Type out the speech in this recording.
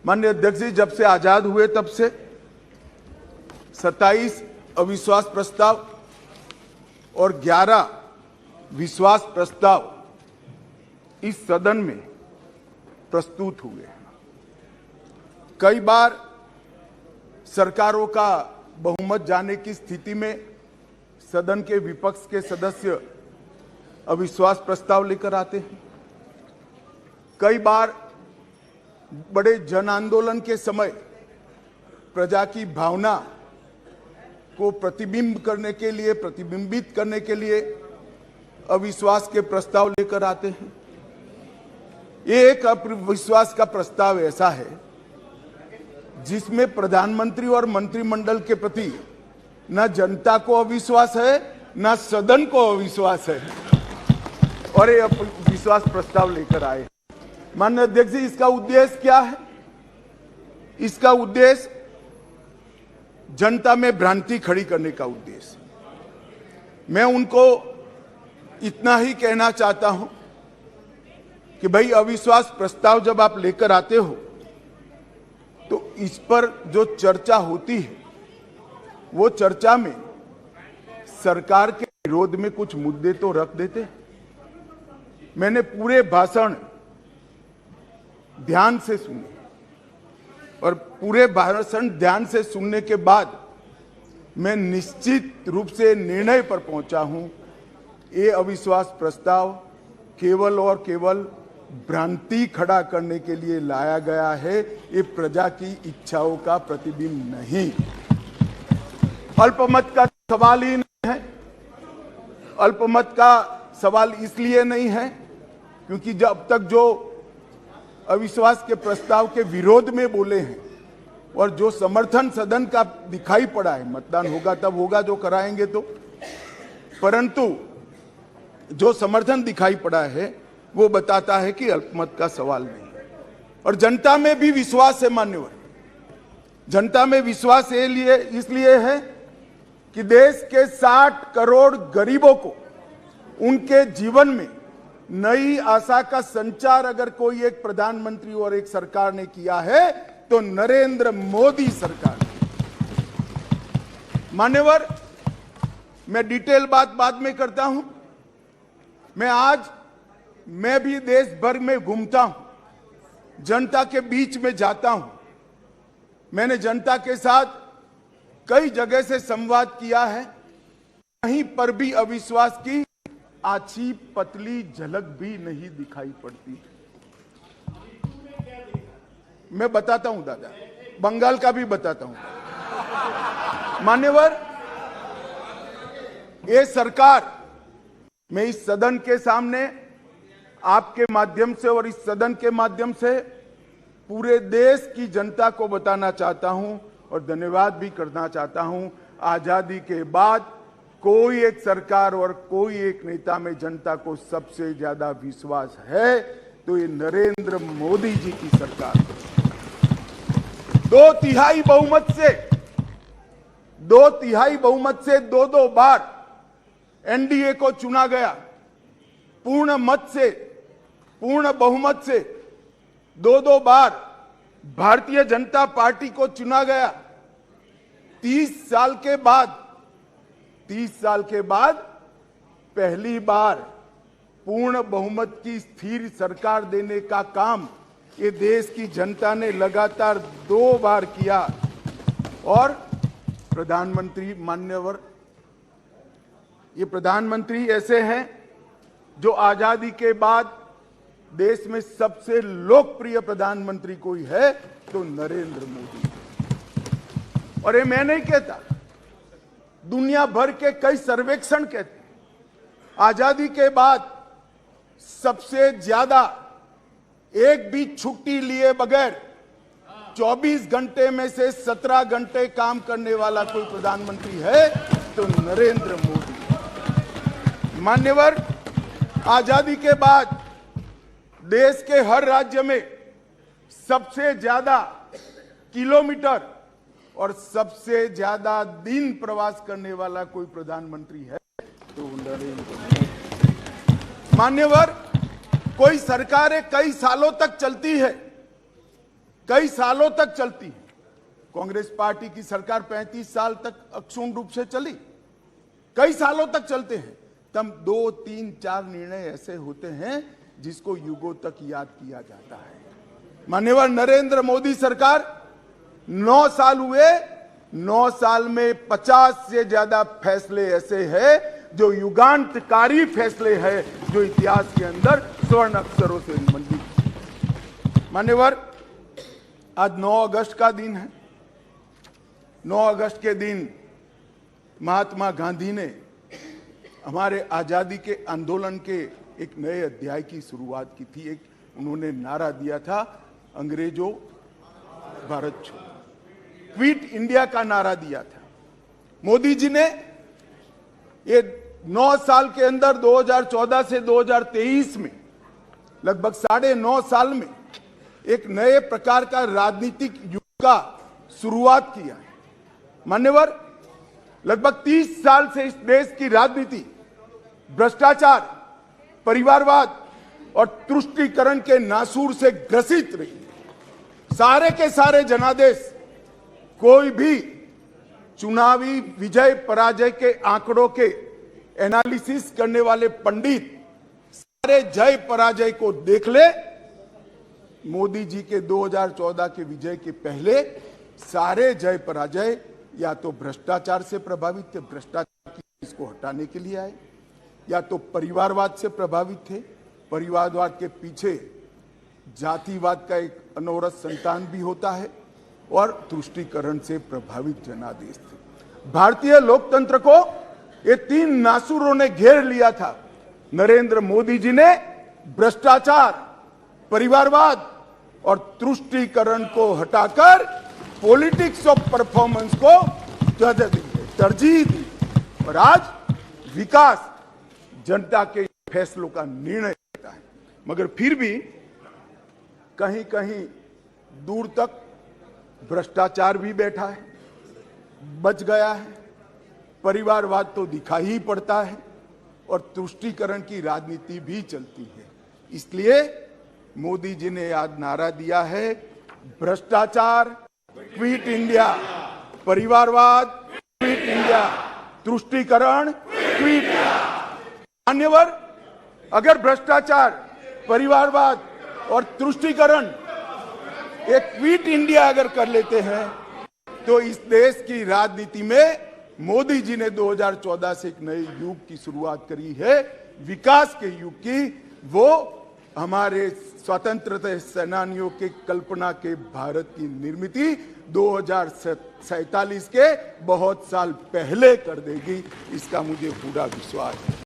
माननीय अध्यक्ष जी, जब से आजाद हुए तब से 27 अविश्वास प्रस्ताव और 11 विश्वास प्रस्ताव इस सदन में प्रस्तुत हुए। कई बार सरकारों का बहुमत जाने की स्थिति में सदन के विपक्ष के सदस्य अविश्वास प्रस्ताव लेकर आते हैं। कई बार बड़े जन आंदोलन के समय प्रजा की भावना को प्रतिबिंबित करने के लिए अविश्वास के प्रस्ताव लेकर आते हैं। ये एक अविश्वास का प्रस्ताव ऐसा है जिसमें प्रधानमंत्री और मंत्रिमंडल के प्रति न जनता को अविश्वास है, न सदन को अविश्वास है, और ये विश्वास प्रस्ताव लेकर आए। माननीय अध्यक्ष जी, इसका उद्देश्य क्या है? इसका उद्देश्य जनता में भ्रांति खड़ी करने का उद्देश्य। मैं उनको इतना ही कहना चाहता हूं कि भाई, अविश्वास प्रस्ताव जब आप लेकर आते हो तो इस पर जो चर्चा होती है वो चर्चा में सरकार के विरोध में कुछ मुद्दे तो रख देते। मैंने पूरे भाषण ध्यान से सुने और पूरे भाषण ध्यान से सुनने के बाद मैं निश्चित रूप से निर्णय पर पहुंचा हूं, ये अविश्वास प्रस्ताव केवल और केवल भ्रांति खड़ा करने के लिए लाया गया है। ये प्रजा की इच्छाओं का प्रतिबिंब नहीं। अल्पमत का सवाल ही नहीं है। अल्पमत का सवाल इसलिए नहीं है क्योंकि जब तक जो अविश्वास के प्रस्ताव के विरोध में बोले हैं और जो समर्थन सदन का दिखाई पड़ा है, मतदान होगा तब होगा जो कराएंगे तो, परंतु जो समर्थन दिखाई पड़ा है वो बताता है कि अल्पमत का सवाल नहीं है। और जनता में भी विश्वास है मान्यवर। जनता में विश्वास इसलिए है कि देश के 60 करोड़ गरीबों को उनके जीवन में नई आशा का संचार अगर कोई एक प्रधानमंत्री और एक सरकार ने किया है तो नरेंद्र मोदी सरकार। मान्यवर, मैं डिटेल बात बाद में करता हूं। मैं भी देश भर में घूमता हूं, जनता के बीच में जाता हूं। मैंने जनता के साथ कई जगह से संवाद किया है। कहीं पर भी अविश्वास की आछी पतली झलक भी नहीं दिखाई पड़ती। मैं बताता हूं दादा, बंगाल का भी बताता हूं। मान्यवर, ये सरकार, मैं इस सदन के सामने आपके माध्यम से और इस सदन के माध्यम से पूरे देश की जनता को बताना चाहता हूं और धन्यवाद भी करना चाहता हूं। आजादी के बाद कोई एक सरकार और कोई एक नेता में जनता को सबसे ज्यादा विश्वास है तो ये नरेंद्र मोदी जी की सरकार। 2/3 बहुमत से दो बार एनडीए को चुना गया। पूर्ण बहुमत से दो बार भारतीय जनता पार्टी को चुना गया। 30 साल के बाद पहली बार पूर्ण बहुमत की स्थिर सरकार देने का काम ये देश की जनता ने लगातार 2 बार किया। और प्रधानमंत्री, मान्यवर, ये प्रधानमंत्री ऐसे हैं जो आजादी के बाद देश में सबसे लोकप्रिय प्रधानमंत्री कोई है तो नरेंद्र मोदी। और ये मैं नहीं कहता, दुनिया भर के कई सर्वेक्षण कहते हैं आजादी के बाद सबसे ज्यादा एक भी छुट्टी लिए बगैर 24 घंटे में से 17 घंटे काम करने वाला कोई प्रधानमंत्री है तो नरेंद्र मोदी। मान्यवर, आजादी के बाद देश के हर राज्य में सबसे ज्यादा किलोमीटर और सबसे ज्यादा दिन प्रवास करने वाला कोई प्रधानमंत्री है तो नरेंद्र मोदी। मान्यवर, कोई सरकारें कई सालों तक चलती है, कई सालों तक चलती है। कांग्रेस पार्टी की सरकार 35 साल तक अक्षुण्ण रूप से चली, कई सालों तक चलते हैं। तब 2, 3, 4 निर्णय ऐसे होते हैं जिसको युगों तक याद किया जाता है। माननीय नरेंद्र मोदी सरकार 9 साल हुए, 9 साल में 50 से ज्यादा फैसले ऐसे हैं जो युगांतकारी फैसले हैं, जो इतिहास के अंदर स्वर्ण अक्षरों से मंडित। मान्यवर, आज 9 अगस्त का दिन है। 9 अगस्त के दिन महात्मा गांधी ने हमारे आजादी के आंदोलन के एक नए अध्याय की शुरुआत की थी। एक उन्होंने नारा दिया था, अंग्रेजों भारत छोड़ो, क्विट इंडिया का नारा दिया था। मोदी जी ने ये 9 साल के अंदर 2014 से 2023 में लगभग 9.5 साल में एक नए प्रकार का राजनीतिक युग का शुरुआत किया है। मान्यवर, लगभग 30 साल से इस देश की राजनीति भ्रष्टाचार, परिवारवाद और तुष्टीकरण के नासूर से ग्रसित रही है। सारे के सारे जनादेश, कोई भी चुनावी विजय पराजय के आंकड़ों के एनालिसिस करने वाले पंडित सारे जय पराजय को देख ले। मोदी जी के 2014 के विजय के पहले सारे जय पराजय या तो भ्रष्टाचार से प्रभावित थे, भ्रष्टाचार की इसको हटाने के लिए आए, या तो परिवारवाद से प्रभावित थे, परिवारवाद के पीछे जातिवाद का एक अनवरत संतान भी होता है, और तुष्टीकरण से प्रभावित जनादेश थे। भारतीय लोकतंत्र को ये 3 नासुरों ने घेर लिया था। नरेंद्र मोदी जी ने भ्रष्टाचार, परिवारवाद और तुष्टीकरण को हटाकर पॉलिटिक्स ऑफ परफॉर्मेंस को तरजीह दी, और आज विकास जनता के फैसलों का निर्णय लेता है। मगर फिर भी कहीं कहीं दूर तक भ्रष्टाचार भी बैठा है, बच गया है, परिवारवाद तो दिखाई ही पड़ता है, और तुष्टीकरण की राजनीति भी चलती है। इसलिए मोदी जी ने आज नारा दिया है, भ्रष्टाचार क्विट इंडिया, परिवारवाद क्विट इंडिया, तुष्टीकरण क्विट इंडिया। मान्यवर, अगर भ्रष्टाचार, परिवारवाद और तुष्टीकरण एक क्विट इंडिया अगर कर लेते हैं, तो इस देश की राजनीति में मोदी जी ने 2014 से एक नए युग की शुरुआत करी है, विकास के युग की। वो हमारे स्वतंत्रता सेनानियों के कल्पना के भारत की निर्मित 2047 के बहुत साल पहले कर देगी, इसका मुझे पूरा विश्वास है।